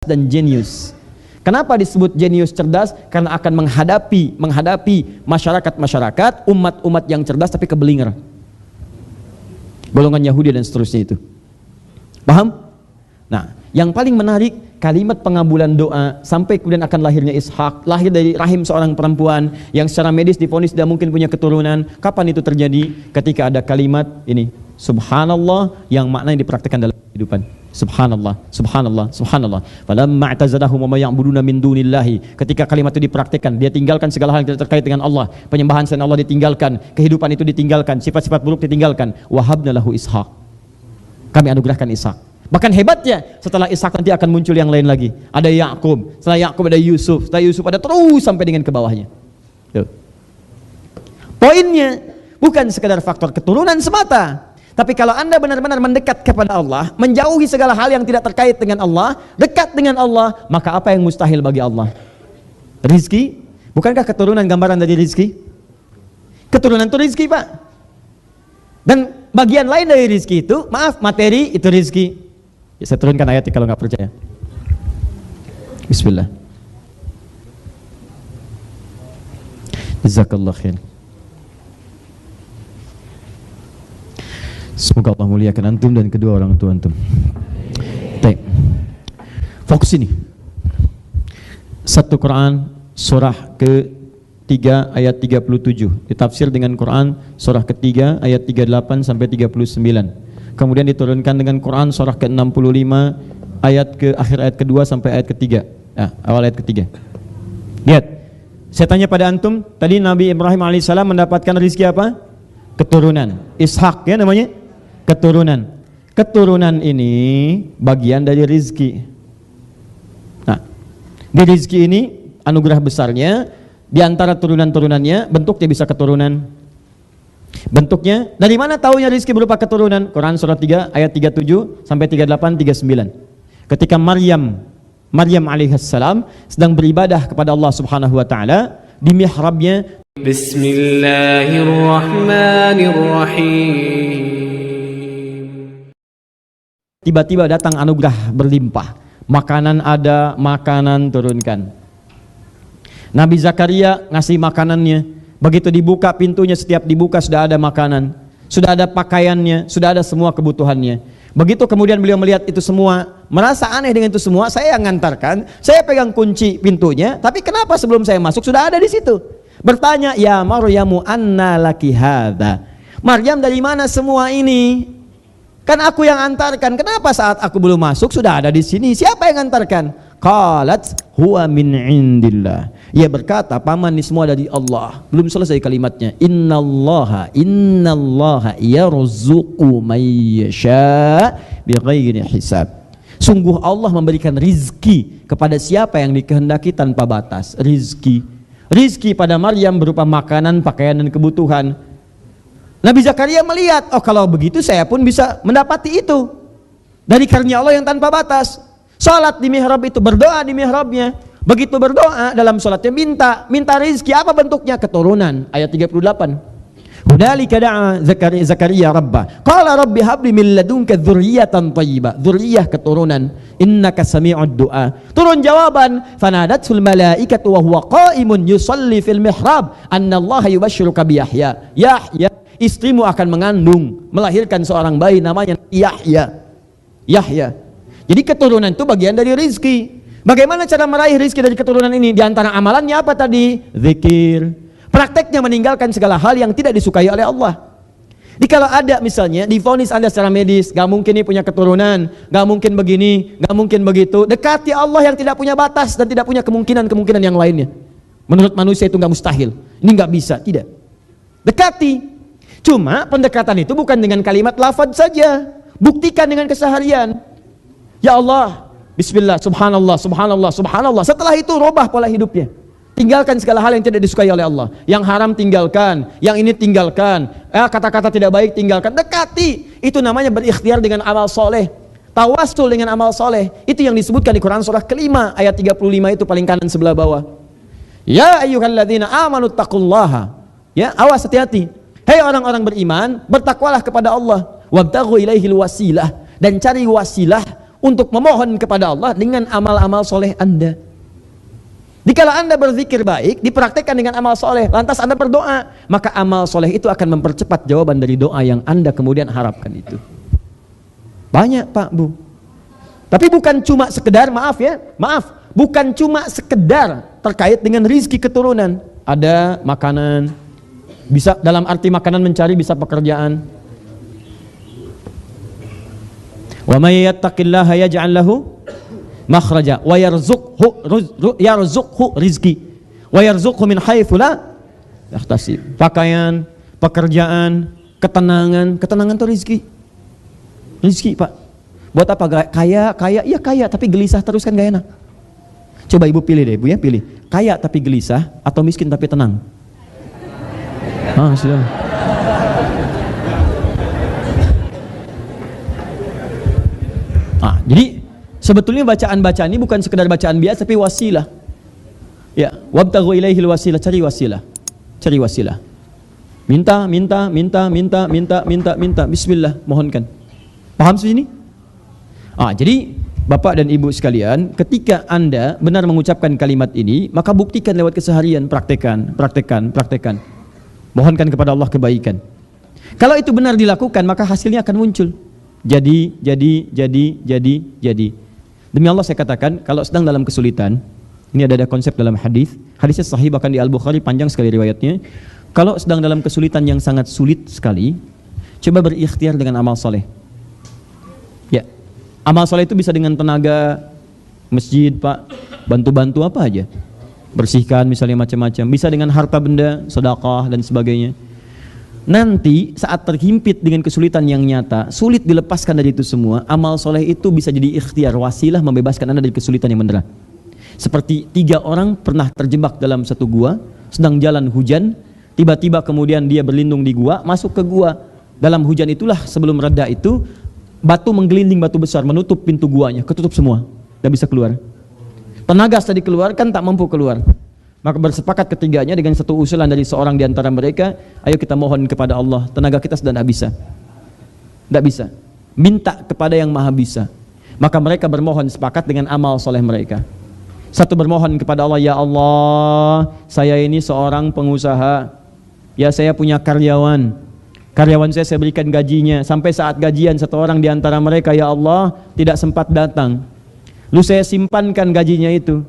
dan jenius. Kenapa disebut jenius cerdas? Karena akan menghadapi masyarakat, umat-umat yang cerdas tapi kebelinger. Golongan Yahudi dan seterusnya itu. Paham? Nah, yang paling menarik kalimat pengabulan doa sampai kemudian akan lahirnya Ishak, lahir dari rahim seorang perempuan yang secara medis divonis tidak mungkin punya keturunan. Kapan itu terjadi? Ketika ada kalimat ini, subhanallah, yang maknanya dipraktikkan dalam kehidupan. Subhanallah, subhanallah, subhanallah. Falamma i'tazalahum wa ma ya'buduna min dunillahi. Ketika kalimat itu dipraktikkan, dia tinggalkan segala hal yang tidak terkait dengan Allah. Penyembahan selain Allah ditinggalkan, kehidupan itu ditinggalkan, sifat-sifat buruk ditinggalkan. Wahabna lahu Ishak. Kami anugerahkan Ishak. Bahkan hebatnya, setelah Ishak nanti akan muncul yang lain lagi. Ada Yakub, setelah Yakub ada Yusuf, setelah Yusuf ada terus sampai dengan ke bawahnya. Tuh. Poinnya bukan sekedar faktor keturunan semata. Tapi kalau Anda benar-benar mendekat kepada Allah, menjauhi segala hal yang tidak terkait dengan Allah, dekat dengan Allah, maka apa yang mustahil bagi Allah? Rizki? Bukankah keturunan gambaran dari rizki? Keturunan itu rizki, Pak. Dan bagian lain dari rizki itu, maaf, materi itu rizki. Ya, saya turunkan ayatnya kalau nggak percaya. Bismillah. Jazakallah khair. Semoga Allah muliakan antum dan kedua orang tua antum. Baik. Fokus ini. 1 Quran surah ke-3 ayat 37. Ditafsir dengan Quran surah ke-3 ayat 38 sampai 39. Kemudian diturunkan dengan Quran surah ke-65 ayat ke akhir ayat kedua sampai ayat ketiga. Awal ayat ketiga. Lihat. Saya tanya pada antum, tadi Nabi Ibrahim alaihissalam mendapatkan rezeki apa? Keturunan. Ishak ya namanya. Keturunan ini bagian dari rizki. Nah, di rizki ini anugerah besarnya, di antara turunan-turunannya bentuknya bisa keturunan. Bentuknya dari mana taunya rizki berupa keturunan? Quran surah 3 ayat 37 sampai 38 39. Ketika Maryam alaihissalam sedang beribadah kepada Allah Subhanahu wa taala di mihrabnya, Bismillahirrahmanirrahim. Tiba-tiba datang anugerah berlimpah. Makanan ada, makanan turunkan. Nabi Zakaria ngasih makanannya. Begitu dibuka pintunya, setiap dibuka sudah ada makanan, sudah ada pakaiannya, sudah ada semua kebutuhannya. Begitu kemudian beliau melihat itu semua, merasa aneh dengan itu semua. Saya yang ngantarkan, saya pegang kunci pintunya, tapi kenapa sebelum saya masuk sudah ada di situ? Bertanya, ya Maryamu anna laki hadza. Maryam, dari mana semua ini? Kan aku yang antarkan. Kenapa saat aku belum masuk sudah ada di sini? Siapa yang antarkan? Qalat huwa min indillah. Ia berkata, paman ini semua dari Allah. Belum selesai kalimatnya. Innallaha yarzuqu man yasha bighairi hisab. Sungguh Allah memberikan rizki kepada siapa yang dikehendaki tanpa batas. Rizki pada Maryam berupa makanan, pakaian dan kebutuhan. Nabi Zakaria melihat, oh kalau begitu saya pun bisa mendapati itu dari karunia Allah yang tanpa batas. Salat di mihrab itu, berdoa di mihrabnya. Begitu berdoa dalam salatnya minta rizki. Apa bentuknya? Keturunan. Ayat 38. Hudalika da'a Zakaria rabbah. Qala rabbi habli min ladunka dzurriyyatan thayyibah. Dzurriyyah keturunan. Innaka sami'ud du'a. Turun jawaban, fanadatul malaikatu wa huwa qa'imun yusalli fil mihrab annallaha yubashshiruka bi Yahya. Yahya, istrimu akan mengandung, melahirkan seorang bayi namanya Yahya. Jadi keturunan itu bagian dari rizki. Bagaimana cara meraih rizki dari keturunan ini? Di antara amalannya apa tadi? Zikir. Prakteknya meninggalkan segala hal yang tidak disukai oleh Allah. Jadi kalau ada misalnya divonis Anda secara medis, gak mungkin ini punya keturunan, gak mungkin begini, gak mungkin begitu, dekati Allah yang tidak punya batas dan tidak punya kemungkinan yang lainnya. Menurut manusia itu gak mustahil, ini gak bisa, tidak. Dekati. Cuma pendekatan itu bukan dengan kalimat lafaz saja, buktikan dengan keseharian. Ya Allah, bismillah, subhanallah, subhanallah, subhanallah. Setelah itu robah pola hidupnya. Tinggalkan segala hal yang tidak disukai oleh Allah. Yang haram tinggalkan, yang ini tinggalkan, kata-kata tidak baik tinggalkan. Dekati. Itu namanya berikhtiar dengan amal soleh. Tawassul dengan amal soleh. Itu yang disebutkan di Quran surah ke-5 ayat 35 itu paling kanan sebelah bawah. Ya ayyuhalladzina amanu taqullaha. Ya, awas, hati-hati. Hei orang-orang beriman, bertakwalah kepada Allah. Wabtaghu ilaihil wasilah, dan cari wasilah untuk memohon kepada Allah dengan amal-amal soleh Anda. Dikala Anda berzikir baik, dipraktekkan dengan amal soleh, lantas Anda berdoa, maka amal soleh itu akan mempercepat jawaban dari doa yang Anda kemudian harapkan itu. Banyak Pak Bu. Tapi bukan cuma sekedar, bukan cuma sekedar terkait dengan rizki keturunan. Ada makanan, bisa dalam arti makanan mencari, bisa pekerjaan. Wa may yattaqillaha yaj'al lahu makhraja wa yarzuqhu rizki wa yarzuqhu min haitsu la yahtasib. Pakaian, pekerjaan, ketenangan itu rizki Pak. Buat apa kaya tapi gelisah terus kan gak enak. Coba ibu pilih deh, ibu ya, pilih kaya tapi gelisah atau miskin tapi tenang. Sudah. Jadi sebetulnya bacaan-bacaan ini bukan sekedar bacaan biasa, tapi wasilah. Ya, wabtaghu ilaihil wasilah, cari wasilah. Minta, bismillah, mohonkan. Paham sini? Jadi Bapak dan Ibu sekalian, ketika Anda benar mengucapkan kalimat ini, maka buktikan lewat keseharian, praktekan. Mohonkan kepada Allah kebaikan. Kalau itu benar dilakukan, maka hasilnya akan muncul. Jadi. Demi Allah saya katakan, kalau sedang dalam kesulitan, ini ada konsep dalam hadisnya sahih bahkan di Al-Bukhari, panjang sekali riwayatnya. Kalau sedang dalam kesulitan yang sangat sulit sekali, coba berikhtiar dengan amal soleh. Ya, amal soleh itu bisa dengan tenaga masjid Pak, bantu-bantu apa aja, bersihkan misalnya macam-macam, bisa dengan harta benda, sedekah dan sebagainya. Nanti saat terhimpit dengan kesulitan yang nyata, sulit dilepaskan dari itu semua, amal soleh itu bisa jadi ikhtiar, wasilah membebaskan Anda dari kesulitan yang mendera. Seperti 3 orang pernah terjebak dalam satu gua, sedang jalan hujan, tiba-tiba kemudian dia berlindung di gua, masuk ke gua. Dalam hujan itulah sebelum reda itu, batu menggelinding, batu besar menutup pintu guanya, ketutup semua, tidak bisa keluar. Tenaga sudah dikeluarkan, tak mampu keluar. Maka bersepakat ketiganya dengan satu usulan dari seorang di antara mereka, ayo kita mohon kepada Allah, tenaga kita sudah tidak bisa, minta kepada yang maha bisa. Maka mereka bermohon sepakat dengan amal soleh mereka. Satu bermohon kepada Allah, ya Allah, saya ini seorang pengusaha, ya saya punya karyawan saya berikan gajinya, sampai saat gajian satu orang di antara mereka, ya Allah, tidak sempat datang. Lalu saya simpankan gajinya itu.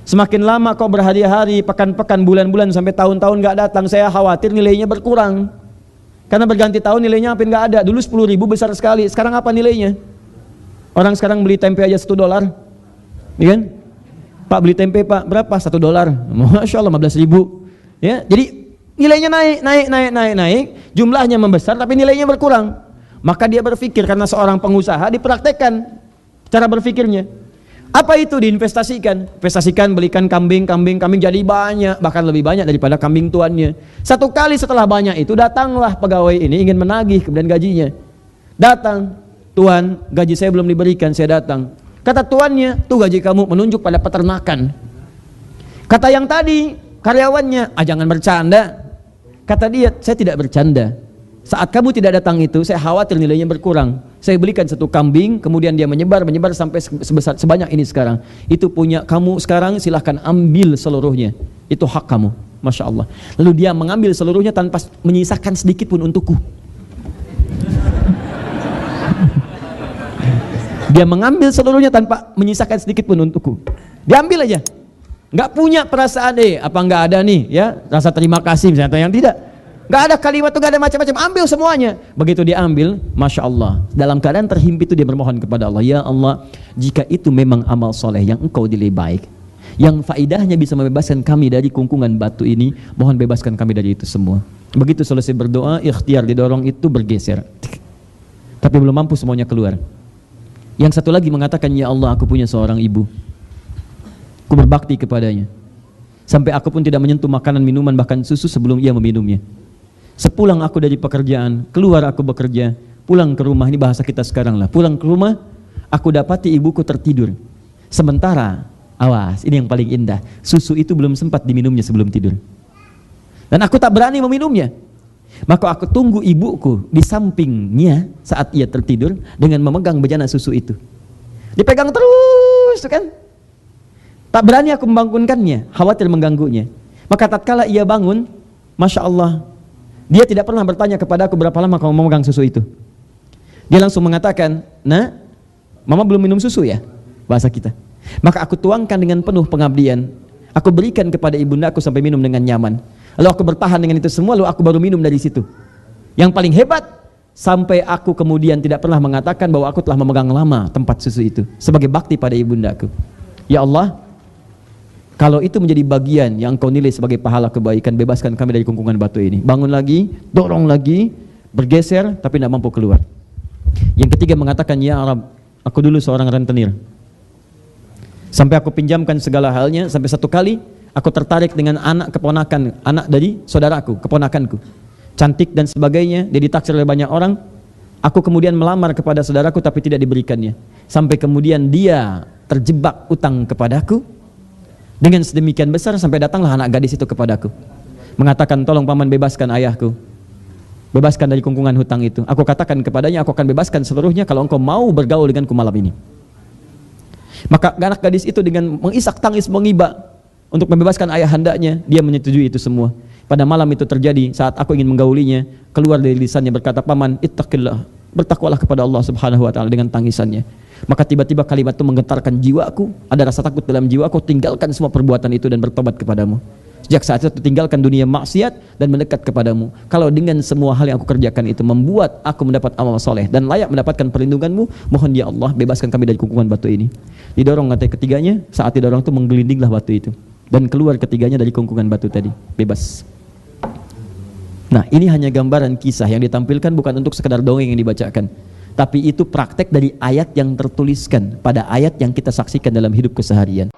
Semakin lama kau berhari-hari, pekan-pekan, bulan-bulan, sampai tahun-tahun gak datang, saya khawatir nilainya berkurang. Karena berganti tahun nilainya hampir gak ada. Dulu 10.000 besar sekali, sekarang apa nilainya? Orang sekarang beli tempe aja $1, ya kan? Pak beli tempe Pak, berapa? $1. Masya Allah 15.000. Ya, jadi nilainya naik, jumlahnya membesar tapi nilainya berkurang. Maka dia berpikir, karena seorang pengusaha, dipraktekkan cara berpikirnya. Apa itu? Investasikan, belikan kambing jadi banyak, bahkan lebih banyak daripada kambing tuannya. Satu kali setelah banyak itu, datanglah pegawai ini ingin menagih kemudian gajinya. Datang, tuan, gaji saya belum diberikan, saya datang. Kata tuannya, tuh gaji kamu, menunjuk pada peternakan. Kata yang tadi, karyawannya, jangan bercanda. Kata dia, saya tidak bercanda. Saat kamu tidak datang itu, saya khawatir nilainya berkurang. Saya belikan satu kambing, kemudian dia menyebar sampai sebanyak ini sekarang. Itu punya kamu sekarang, silahkan ambil seluruhnya. Itu hak kamu. Masya Allah. Lalu dia mengambil seluruhnya tanpa menyisakan sedikit pun untukku. Dia mengambil seluruhnya tanpa menyisakan sedikit pun untukku. Diambil aja. Nggak punya perasaan apa nggak ada nih ya rasa terima kasih misalnya, atau yang tidak. Nggak ada kalimat itu, nggak ada macam-macam, ambil semuanya. Begitu dia ambil, Masya Allah, dalam keadaan terhimpit itu dia bermohon kepada Allah, ya Allah, jika itu memang amal soleh yang engkau nilai baik, yang faidahnya bisa membebaskan kami dari kungkungan batu ini, mohon bebaskan kami dari itu semua. Begitu selesai berdoa, ikhtiar didorong itu bergeser, tapi belum mampu semuanya keluar. Yang satu lagi mengatakan, ya Allah, aku punya seorang ibu, aku berbakti kepadanya sampai aku pun tidak menyentuh makanan, minuman, bahkan susu sebelum ia meminumnya. Sepulang aku dari pekerjaan, keluar aku bekerja, pulang ke rumah, ini bahasa kita sekarang lah, pulang ke rumah, aku dapati ibuku tertidur. Sementara, awas, ini yang paling indah, susu itu belum sempat diminumnya sebelum tidur. Dan aku tak berani meminumnya. Maka aku tunggu ibuku di sampingnya saat ia tertidur dengan memegang bejana susu itu. Dipegang terus tuh kan. Tak berani aku membangunkannya, khawatir mengganggunya. Maka tatkala ia bangun, Masya Allah, dia tidak pernah bertanya kepada aku berapa lama kamu memegang susu itu. Dia langsung mengatakan, "Nah, mama belum minum susu ya?" Bahasa kita. Maka aku tuangkan dengan penuh pengabdian. Aku berikan kepada ibundaku sampai minum dengan nyaman. Lalu aku bertahan dengan itu semua, lalu aku baru minum dari situ. Yang paling hebat, sampai aku kemudian tidak pernah mengatakan bahwa aku telah memegang lama tempat susu itu sebagai bakti pada ibundaku. Ya Allah, kalau itu menjadi bagian yang kau nilai sebagai pahala kebaikan, bebaskan kami dari kungkungan batu ini. Bangun lagi, dorong lagi, bergeser tapi tidak mampu keluar. Yang ketiga mengatakan, ya Arab, aku dulu seorang rentenir. Sampai aku pinjamkan segala halnya, sampai satu kali aku tertarik dengan anak keponakan, anak dari saudaraku, keponakanku. Cantik dan sebagainya, dia ditaksir oleh banyak orang. Aku kemudian melamar kepada saudaraku tapi tidak diberikannya. Sampai kemudian dia terjebak utang kepadaku. Dengan sedemikian besar sampai datanglah anak gadis itu kepadaku. Mengatakan, tolong paman bebaskan ayahku. Bebaskan dari kungkungan hutang itu. Aku katakan kepadanya, aku akan bebaskan seluruhnya kalau engkau mau bergaul denganku malam ini. Maka anak gadis itu dengan mengisak tangis mengiba untuk membebaskan ayahandanya, dia menyetujui itu semua. Pada malam itu terjadi saat aku ingin menggaulinya, keluar dari lisannya berkata, paman, ittaqillah, bertakwalah kepada Allah Subhanahu wa taala, dengan tangisannya. Maka tiba-tiba kalimat itu menggetarkan jiwaku, ada rasa takut dalam jiwaku, tinggalkan semua perbuatan itu dan bertobat kepadamu. Sejak saat itu tinggalkan dunia maksiat dan mendekat kepadamu. Kalau dengan semua hal yang aku kerjakan itu membuat aku mendapat amal soleh dan layak mendapatkan perlindunganmu, mohon ya Allah bebaskan kami dari kungkungan batu ini. Didorong lantai ketiganya, saat didorong itu menggelindinglah batu itu dan keluar ketiganya dari kungkungan batu tadi, bebas. Nah, ini hanya gambaran kisah yang ditampilkan, bukan untuk sekedar dongeng yang dibacakan, tapi itu praktek dari ayat yang tertuliskan pada ayat yang kita saksikan dalam hidup keseharian.